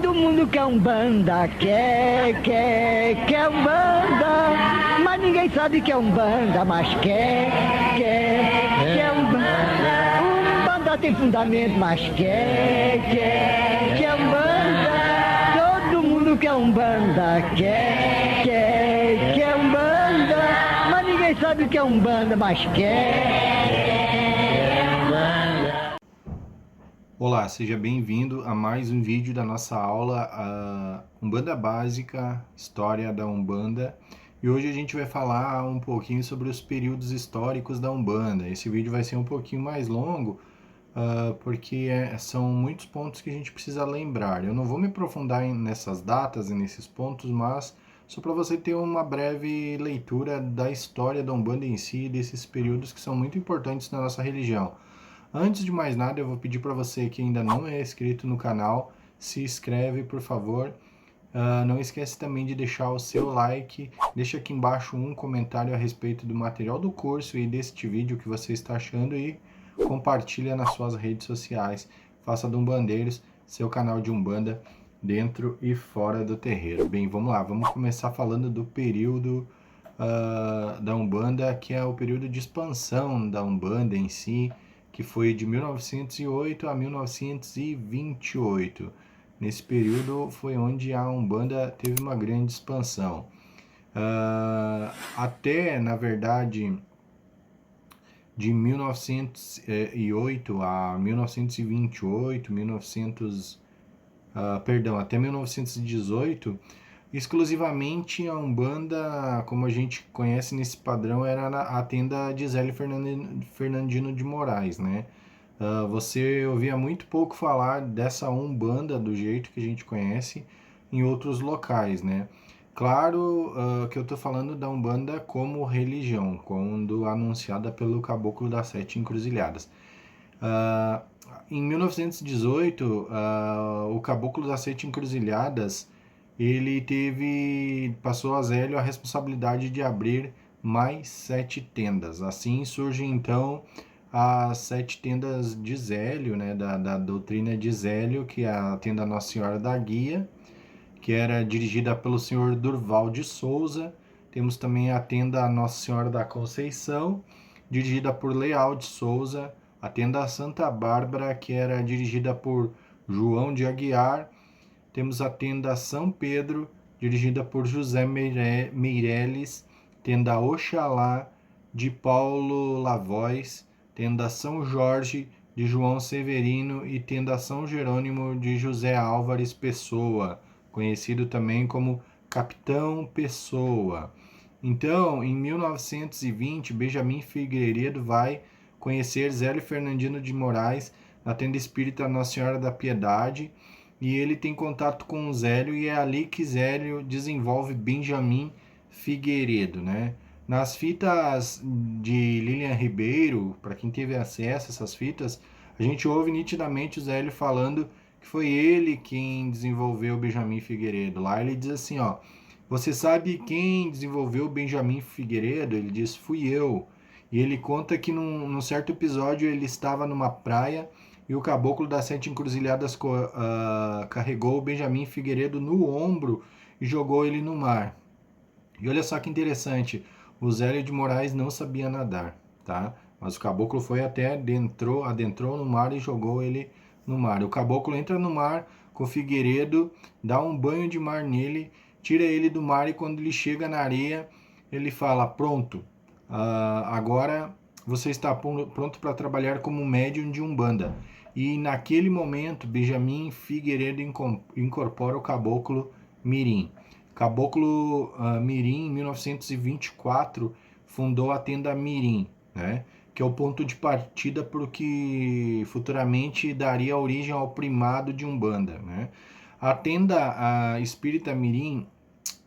Todo mundo quer um banda, quer um banda, mas ninguém sabe que é um banda, mas quer um banda. Um banda tem fundamento, mas quer um banda. Todo mundo quer um banda, quer um banda, mas ninguém sabe que é um banda, mas quer um banda. Olá, seja bem-vindo a mais um vídeo da nossa aula Umbanda Básica, História da Umbanda. E hoje a gente vai falar um pouquinho sobre os períodos históricos da Umbanda. Esse vídeo vai ser um pouquinho mais longo, porque são muitos pontos que a gente precisa lembrar. Eu não vou me aprofundar nessas datas e nesses pontos, mas só para você ter uma breve leitura da história da Umbanda em si, desses períodos que são muito importantes na nossa religião. Antes de mais nada, eu vou pedir para você que ainda não é inscrito no canal, se inscreve, por favor. Não esquece também de deixar o seu like, deixa aqui embaixo um comentário a respeito do material do curso e deste vídeo que você está achando e compartilha nas suas redes sociais. Faça do Umbandeiros seu canal de Umbanda dentro e fora do terreiro. Bem, vamos lá, vamos começar falando do período da Umbanda, que é o período de expansão da Umbanda em si, que foi de 1908 a 1928. Nesse período foi onde a Umbanda teve uma grande expansão. Até, na verdade, de 1908 a 1928, até 1918, exclusivamente a Umbanda, como a gente conhece nesse padrão, era a tenda de Zélio Fernandino de Moraes, né? Você ouvia muito pouco falar dessa Umbanda do jeito que a gente conhece em outros locais, né? Claro, que eu estou falando da Umbanda como religião, quando anunciada pelo Caboclo das Sete Encruzilhadas. Em 1918, o Caboclo das Sete Encruzilhadas, ele passou a Zélio a responsabilidade de abrir mais 7 tendas. Assim surge então as 7 tendas de Zélio, né, da doutrina de Zélio, que é a tenda Nossa Senhora da Guia, que era dirigida pelo senhor Durval de Souza. Temos também a tenda Nossa Senhora da Conceição, dirigida por Leal de Souza. A tenda Santa Bárbara, que era dirigida por João de Aguiar. Temos a tenda São Pedro, dirigida por José Meireles. Tenda Oxalá, de Paulo Lavois. Tenda São Jorge, de João Severino. E tenda São Jerônimo, de José Álvares Pessoa, conhecido também como Capitão Pessoa. Então, em 1920, Benjamin Figueiredo vai conhecer Zélio Fernandino de Moraes na tenda espírita Nossa Senhora da Piedade, e ele tem contato com o Zélio, e é ali que Zélio desenvolve Benjamin Figueiredo, né? Nas fitas de Lilian Ribeiro, para quem teve acesso a essas fitas, a gente ouve nitidamente o Zélio falando que foi ele quem desenvolveu o Benjamin Figueiredo. Lá ele diz assim, ó: você sabe quem desenvolveu o Benjamin Figueiredo? Ele diz: fui eu. E ele conta que num certo episódio ele estava numa praia e o Caboclo das Sete Encruzilhadas carregou o Benjamin Figueiredo no ombro e jogou ele no mar. E olha só que interessante, o Zélio de Moraes não sabia nadar, tá? Mas o Caboclo foi até, adentrou no mar e jogou ele no mar. O Caboclo entra no mar com o Figueiredo, dá um banho de mar nele, tira ele do mar, e quando ele chega na areia, ele fala: pronto, agora você está pronto para trabalhar como médium de Umbanda. E naquele momento, Benjamin Figueiredo incorpora o Caboclo Mirim. Caboclo Mirim, em 1924, fundou a tenda Mirim, né, que é o ponto de partida para o que futuramente daria origem ao primado de Umbanda, né? A tenda espírita Mirim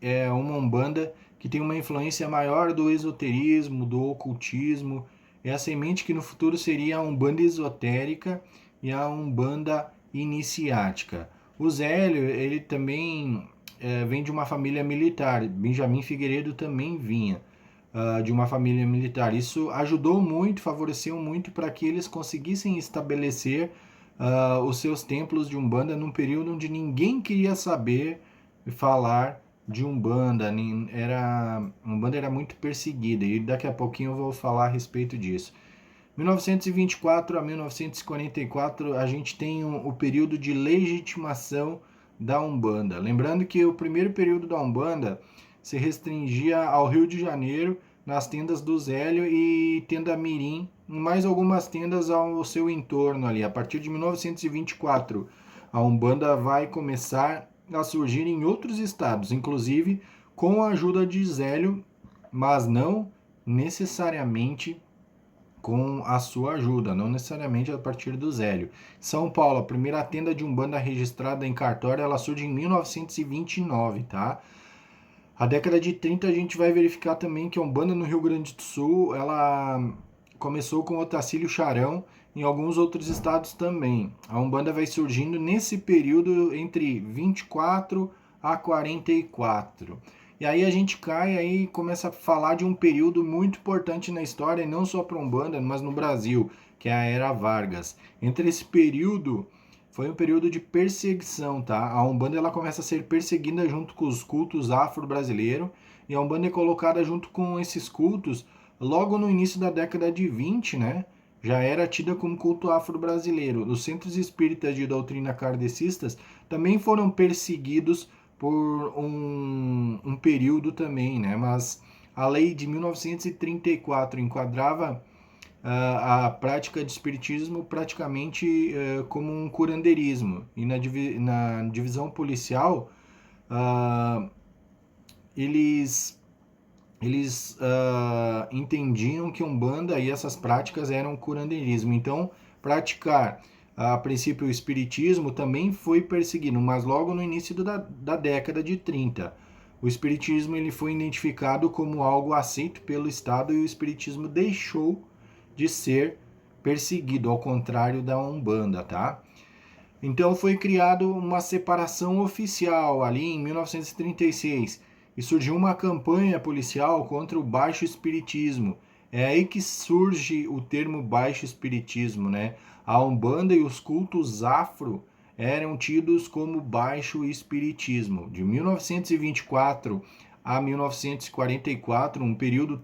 é uma Umbanda que tem uma influência maior do esoterismo, do ocultismo. É a semente que no futuro seria a Umbanda esotérica e a Umbanda iniciática. O Zélio, ele também vem de uma família militar. Benjamin Figueiredo também vinha de uma família militar. Isso ajudou muito, favoreceu muito para que eles conseguissem estabelecer os seus templos de Umbanda num período onde ninguém queria saber falar de Umbanda. Umbanda era muito perseguida, e daqui a pouquinho eu vou falar a respeito disso. 1924 a 1944, a gente tem o período de legitimação da Umbanda. Lembrando que o primeiro período da Umbanda se restringia ao Rio de Janeiro, nas tendas do Zélio e tenda Mirim, mais algumas tendas ao seu entorno ali. A partir de 1924, a Umbanda vai começar a surgir em outros estados, inclusive com a ajuda de Zélio, mas não necessariamente com a sua ajuda, não necessariamente a partir do Zélio. São Paulo, a primeira tenda de Umbanda registrada em cartório, ela surge em 1929, tá? A década de 30 a gente vai verificar também que a Umbanda no Rio Grande do Sul, ela começou com o Otacílio Charão, em alguns outros estados também. A Umbanda vai surgindo nesse período entre 24 a 44. E aí a gente cai aí e começa a falar de um período muito importante na história, e não só para a Umbanda, mas no Brasil, que é a Era Vargas. Entre esse período, foi um período de perseguição, tá? A Umbanda ela começa a ser perseguida junto com os cultos afro-brasileiros, e a Umbanda é colocada junto com esses cultos logo no início da década de 20, né? Já era tida como culto afro-brasileiro. Os centros espíritas de doutrina kardecistas também foram perseguidos por um período também, né? Mas a lei de 1934 enquadrava a prática de espiritismo praticamente como um curandeirismo. E na divisão policial, uh, eles, eles entendiam que Umbanda e essas práticas eram curandeirismo. Então, praticar a princípio o espiritismo também foi perseguido, mas logo no início da década de 30. O espiritismo ele foi identificado como algo aceito pelo Estado, e o espiritismo deixou de ser perseguido, ao contrário da Umbanda, tá? Então foi criado uma separação oficial ali em 1936 e surgiu uma campanha policial contra o baixo espiritismo. É aí que surge o termo baixo espiritismo, né? A Umbanda e os cultos afro eram tidos como baixo espiritismo. De 1924 a 1944, um período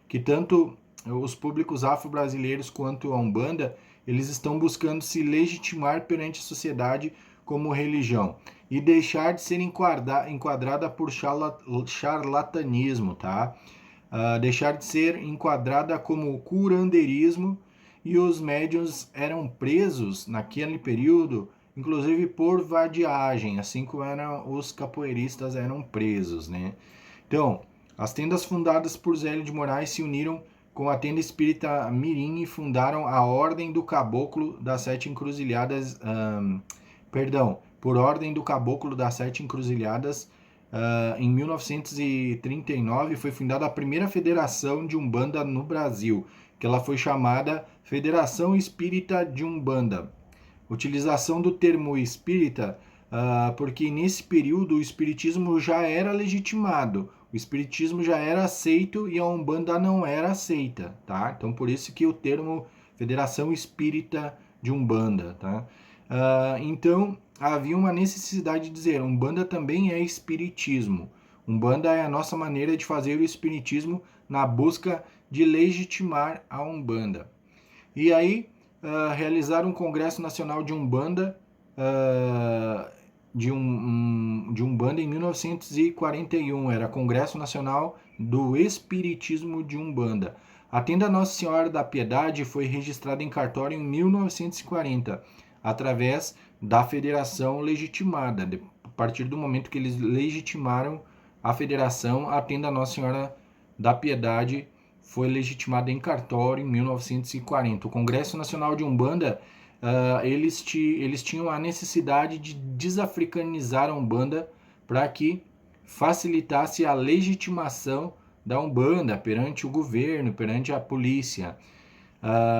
que tanto os públicos afro-brasileiros quanto a Umbanda, eles estão buscando se legitimar perante a sociedade como religião e deixar de ser enquadrada por charlatanismo, tá? Deixar de ser enquadrada como curandeirismo, e os médiuns eram presos naquele período, inclusive por vadiagem, assim como os capoeiristas eram presos, né? Então, as tendas fundadas por Zélio de Moraes se uniram com a tenda espírita Mirim e fundaram a Ordem do Caboclo das Sete Encruzilhadas, por Ordem do Caboclo das Sete Encruzilhadas, em 1939 foi fundada a primeira federação de Umbanda no Brasil, que ela foi chamada Federação Espírita de Umbanda. Utilização do termo espírita, porque nesse período o espiritismo já era legitimado, o espiritismo já era aceito e a Umbanda não era aceita, tá? Então por isso que o termo Federação Espírita de Umbanda, tá? Então havia uma necessidade de dizer, Umbanda também é espiritismo. Umbanda é a nossa maneira de fazer o espiritismo na busca de legitimar a Umbanda. E aí realizaram um Congresso Nacional de Umbanda, de Umbanda em 1941, era Congresso Nacional do Espiritismo de Umbanda. A tenda Nossa Senhora da Piedade foi registrada em cartório em 1940, através da federação legitimada. A partir do momento que eles legitimaram a federação, a tenda Nossa Senhora da Piedade foi legitimada em cartório em 1940. O Congresso Nacional de Umbanda, eles tinham a necessidade de desafricanizar a Umbanda para que facilitasse a legitimação da Umbanda perante o governo, perante a polícia.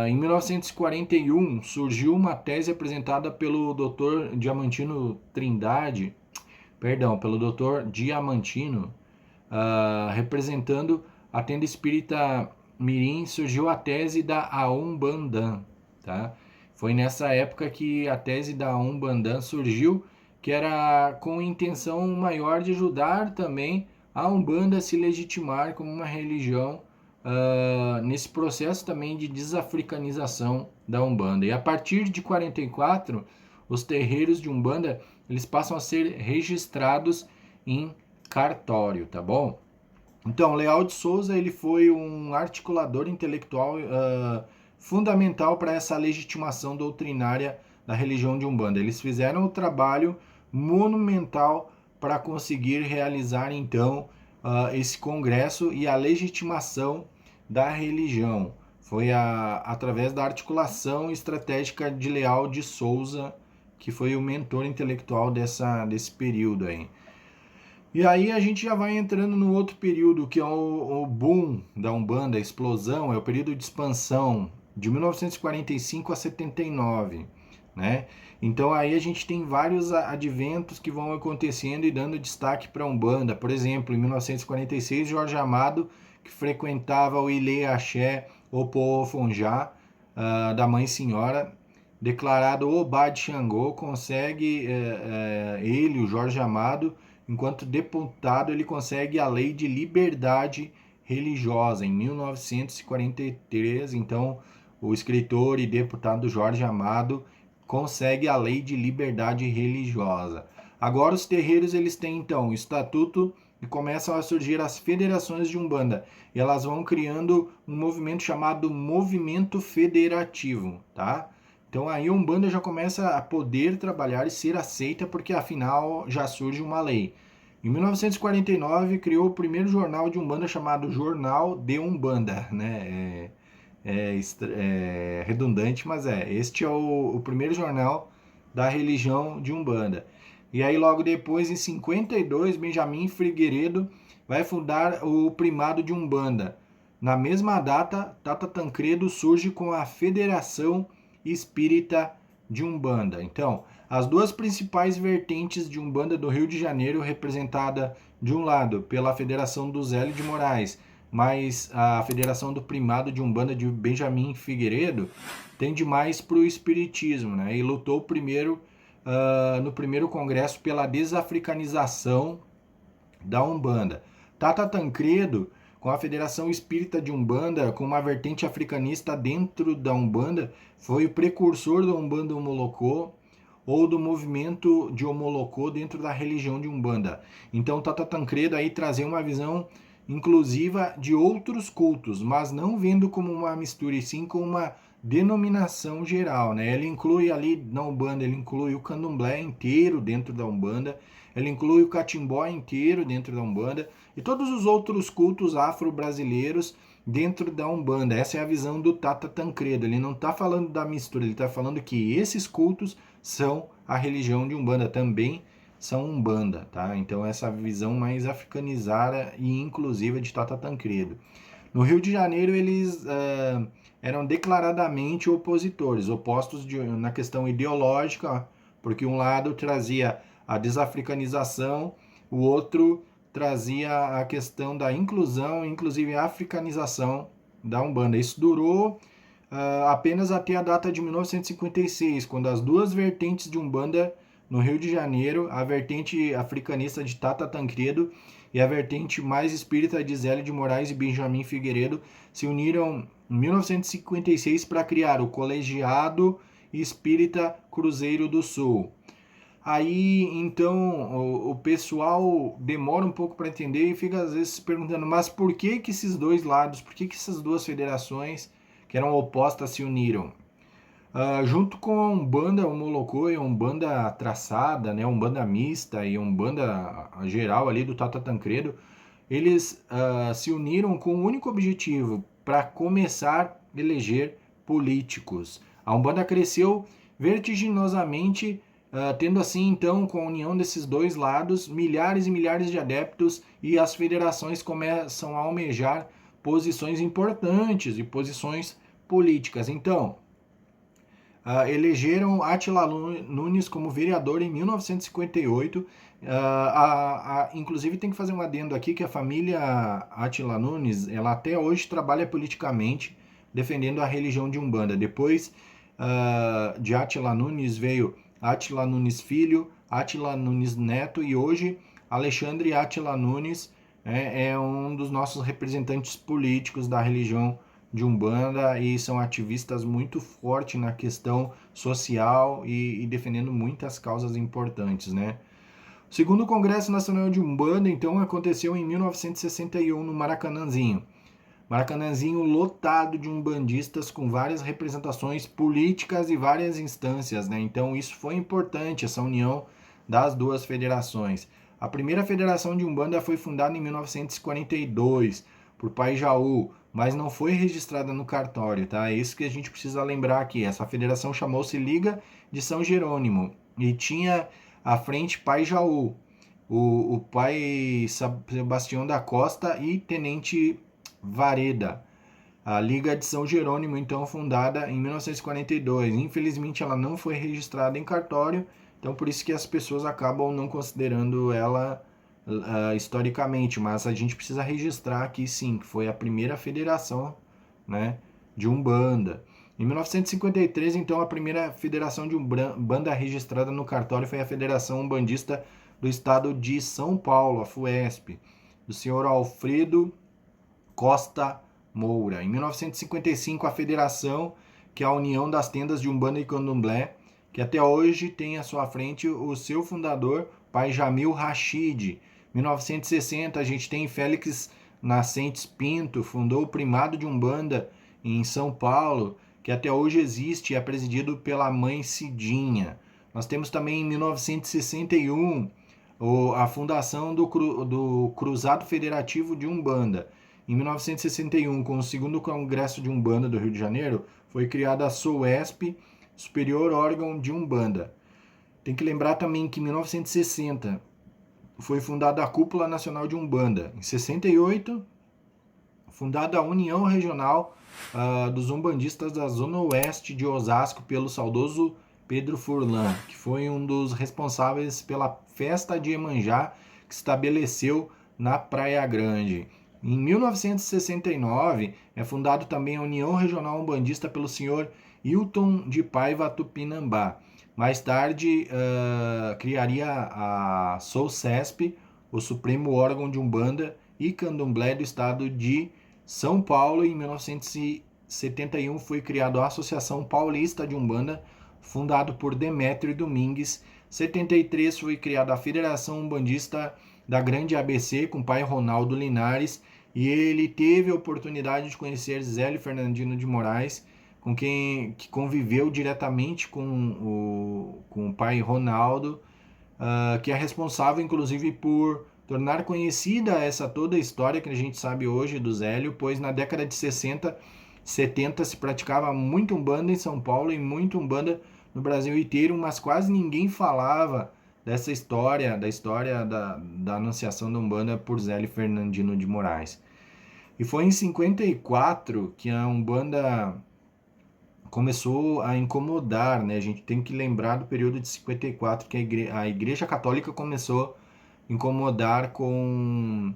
Em 1941 surgiu uma tese apresentada pelo Dr. Diamantino Trindade, pelo Dr. Diamantino, representando a tenda espírita Mirim, surgiu a tese da Aumbandan, tá? Foi nessa época que a tese da Umbanda surgiu, que era com intenção maior de ajudar também a Umbanda a se legitimar como uma religião nesse processo também de desafricanização da Umbanda. E a partir de 44, os terreiros de Umbanda eles passam a ser registrados em cartório, tá bom? Então, Leal de Souza ele foi um articulador intelectual fundamental para essa legitimação doutrinária da religião de Umbanda. Eles fizeram o trabalho monumental para conseguir realizar, então, esse congresso e a legitimação da religião. Foi através da articulação estratégica de Leal de Souza, que foi o mentor intelectual desse período aí. E aí a gente já vai entrando no outro período, que é o boom da Umbanda, a explosão, é o período de expansão, de 1945 a 79, né? Então aí a gente tem vários adventos que vão acontecendo e dando destaque para a Umbanda. Por exemplo, em 1946, Jorge Amado, que frequentava o Ilê Axé, o Pofonjá, da Mãe Senhora, declarado Obá de Xangô, consegue, ele, o Jorge Amado, enquanto deputado, ele consegue a Lei de Liberdade Religiosa em 1943. Então, o escritor e deputado Jorge Amado consegue a Lei de Liberdade Religiosa. Agora os terreiros eles têm então o estatuto e começam a surgir as federações de Umbanda. E elas vão criando um movimento chamado Movimento Federativo, tá? Então aí a Umbanda já começa a poder trabalhar e ser aceita porque afinal já surge uma lei. Em 1949 criou o primeiro jornal de Umbanda chamado Jornal de Umbanda, né? É redundante, mas este é o primeiro jornal da religião de Umbanda. E aí logo depois, em 52, Benjamin Figueiredo vai fundar o Primado de Umbanda. Na mesma data, Tata Tancredo surge com a Federação Espírita de Umbanda. Então, as duas principais vertentes de Umbanda do Rio de Janeiro, representada de um lado pela Federação do Zélio de Moraes, mas a Federação do Primado de Umbanda de Benjamin Figueiredo, tende mais para o espiritismo, né? E lutou primeiro no primeiro congresso pela desafricanização da Umbanda. Tata Tancredo, com a Federação Espírita de Umbanda, com uma vertente africanista dentro da Umbanda, foi o precursor da Umbanda Omolocô ou do movimento de Omolocô dentro da religião de Umbanda. Então Tata Tancredo aí trazia uma visão inclusiva de outros cultos, mas não vendo como uma mistura, e sim como uma denominação geral, né? Ele inclui ali na Umbanda, ele inclui o Candomblé inteiro dentro da Umbanda, ele inclui o Catimbó inteiro dentro da Umbanda e todos os outros cultos afro-brasileiros dentro da Umbanda. Essa é a visão do Tata Tancredo. Ele não está falando da mistura, ele está falando que esses cultos são a religião de Umbanda, também são Umbanda, tá? Então essa visão mais africanizada e inclusiva de Tata Tancredo. No Rio de Janeiro eles eram declaradamente opositores, opostos na questão ideológica, porque um lado trazia a desafricanização, o outro trazia a questão da inclusão, inclusive a africanização da Umbanda. Isso durou apenas até a data de 1956, quando as duas vertentes de Umbanda no Rio de Janeiro, a vertente africanista de Tata Tancredo e a vertente mais espírita de Zélio de Moraes e Benjamin Figueiredo, se uniram em 1956 para criar o Colegiado Espírita Cruzeiro do Sul. Aí, então, o pessoal demora um pouco para entender e fica às vezes se perguntando, mas por que esses dois lados, por que essas duas federações que eram opostas se uniram? Junto com a Umbanda Omolocô e a Umbanda traçada, né, Umbanda mista e a Umbanda geral ali do Tata Tancredo, eles se uniram com o único objetivo, para começar a eleger políticos. A Umbanda cresceu vertiginosamente, tendo assim, então, com a união desses dois lados, milhares e milhares de adeptos e as federações começam a almejar posições importantes e posições políticas. Então, elegeram Átila Nunes como vereador em 1958. Inclusive tem que fazer um adendo aqui que a família Átila Nunes, ela até hoje trabalha politicamente defendendo a religião de Umbanda. Depois de Átila Nunes veio Átila Nunes Filho, Átila Nunes Neto e hoje Alexandre Átila Nunes é um dos nossos representantes políticos da religião de Umbanda e são ativistas muito fortes na questão social e defendendo muitas causas importantes, né? O segundo Congresso Nacional de Umbanda, então, aconteceu em 1961 no Maracanãzinho. Maracanãzinho lotado de umbandistas com várias representações políticas e várias instâncias, né? Então isso foi importante, essa união das duas federações. A primeira federação de Umbanda foi fundada em 1942 por Pai Jaú, mas não foi registrada no cartório, tá? É isso que a gente precisa lembrar aqui. Essa federação chamou-se Liga de São Jerônimo e tinha à frente Pai Jaú, o pai Sebastião da Costa e Tenente Vareda. A Liga de São Jerônimo, então, fundada em 1942. Infelizmente, ela não foi registrada em cartório, então por isso que as pessoas acabam não considerando ela historicamente, mas a gente precisa registrar aqui sim, que foi a primeira federação, né, de Umbanda. Em 1953, então, a primeira federação de Umbanda registrada no cartório foi a Federação Umbandista do Estado de São Paulo, a FUESP, do senhor Alfredo Costa Moura. Em 1955, a federação, que é a União das Tendas de Umbanda e Candomblé, que até hoje tem à sua frente o seu fundador, Pai Jamil Rachid. Em 1960, a gente tem Félix Nascentes Pinto, fundou o Primado de Umbanda em São Paulo, que até hoje existe e é presidido pela Mãe Cidinha. Nós temos também em 1961 a fundação do Cruzado Federativo de Umbanda. Em 1961, com o segundo Congresso de Umbanda do Rio de Janeiro, foi criada a SOESP, Superior Órgão de Umbanda. Tem que lembrar também que em 1960 foi fundada a Cúpula Nacional de Umbanda. Em 68, fundada a União Regional dos Umbandistas da Zona Oeste de Osasco pelo saudoso Pedro Furlan, que foi um dos responsáveis pela festa de Iemanjá que se estabeleceu na Praia Grande. Em 1969, é fundado também a União Regional Umbandista pelo senhor Hilton de Paiva Tupinambá. Mais tarde, criaria a SOCESP, o Supremo Órgão de Umbanda e Candomblé do Estado de São Paulo. Em 1971, foi criada a Associação Paulista de Umbanda, fundado por Demétrio Domingues. Em 73, foi criada a Federação Umbandista da Grande ABC, com o pai Ronaldo Linares, e ele teve a oportunidade de conhecer Zélio Fernandino de Moraes, com quem que conviveu diretamente com o pai Ronaldo, que é responsável, inclusive, por tornar conhecida essa toda a história que a gente sabe hoje do Zélio, pois na década de 60, 70 se praticava muito Umbanda em São Paulo e muito Umbanda no Brasil inteiro, mas quase ninguém falava dessa história, da anunciação da Umbanda por Zélio Fernandino de Moraes. E foi em 54 que a Umbanda começou a incomodar, né? A gente tem que lembrar do período de 54, que a Igreja Católica começou a incomodar com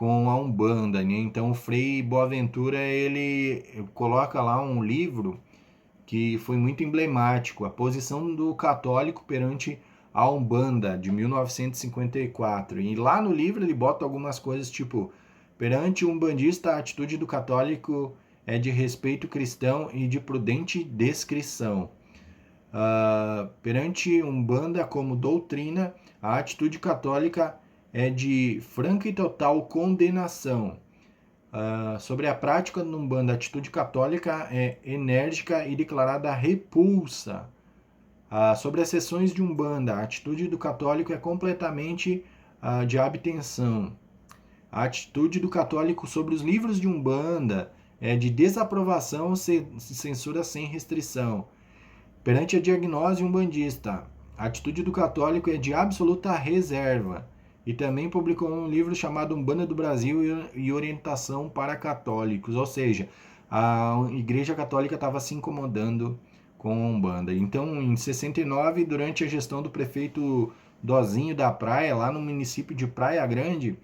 a Umbanda, né? Então o Frei Boaventura, ele coloca lá um livro que foi muito emblemático, A Posição do Católico perante a Umbanda, de 1954. E lá no livro ele bota algumas coisas tipo: perante o umbandista, a atitude do católico é de respeito cristão e de prudente descrição. Perante Umbanda como doutrina, a atitude católica é de franca e total condenação. Sobre a prática do Umbanda, a atitude católica é enérgica e declarada repulsa. Sobre as sessões de Umbanda, a atitude do católico é completamente de abstenção. A atitude do católico sobre os livros de Umbanda é de desaprovação, censura sem restrição. Perante a diagnose umbandista, a atitude do católico é de absoluta reserva. E também publicou um livro chamado Umbanda do Brasil e Orientação para Católicos. Ou seja, a Igreja Católica estava se incomodando com a Umbanda. Então, em 69, durante a gestão do prefeito Dozinho da Praia, lá no município de Praia Grande,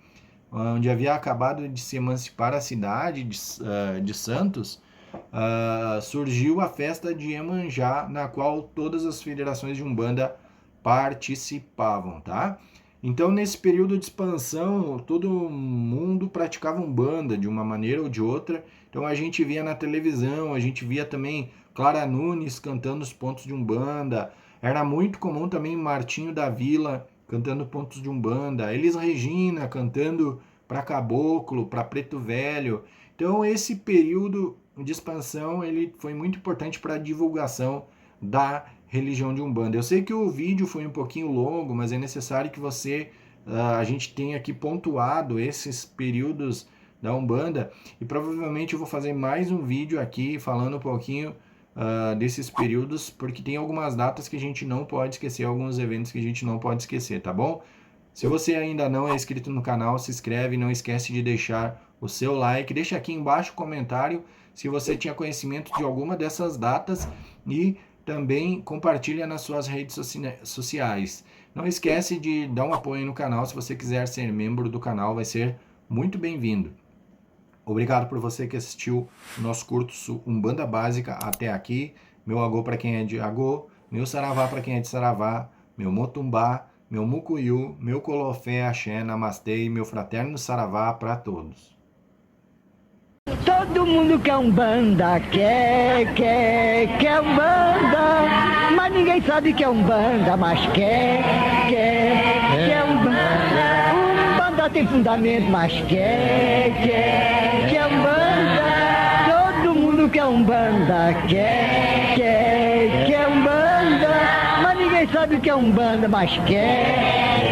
onde havia acabado de se emancipar a cidade de Santos, surgiu a festa de Iemanjá, na qual todas as federações de Umbanda participavam, tá? Então, nesse período de expansão, todo mundo praticava Umbanda de uma maneira ou de outra. Então, a gente via na televisão, a gente via também Clara Nunes cantando os pontos de Umbanda. Era muito comum também Martinho da Vila cantando pontos de Umbanda, Elis Regina cantando para Caboclo, para Preto Velho. Então, esse período de expansão ele foi muito importante para a divulgação da religião de Umbanda. Eu sei que o vídeo foi um pouquinho longo, mas é necessário que a gente tenha aqui pontuado esses períodos da Umbanda, e provavelmente eu vou fazer mais um vídeo aqui falando um pouquinho desses períodos, porque tem algumas datas que a gente não pode esquecer, alguns eventos que a gente não pode esquecer, tá bom? Se você ainda não é inscrito no canal, se inscreve, não esquece de deixar o seu like, deixa aqui embaixo o comentário se você tinha conhecimento de alguma dessas datas e também compartilha nas suas redes sociais. Não esquece de dar um apoio no canal, se você quiser ser membro do canal, vai ser muito bem-vindo. Obrigado por você que assistiu o nosso curso Umbanda Básica até aqui. Meu agô para quem é de agô, meu saravá para quem é de saravá, meu motumbá, meu mucuyu, meu colofé, axé, namastê e meu fraterno saravá para todos. Todo mundo quer Umbanda, quer Umbanda, mas ninguém sabe que é Umbanda, mas quer Umbanda. Umbanda tem fundamento, mas quer Umbanda. Todo mundo quer Umbanda, quer Umbanda, mas ninguém sabe que é Umbanda, mas quer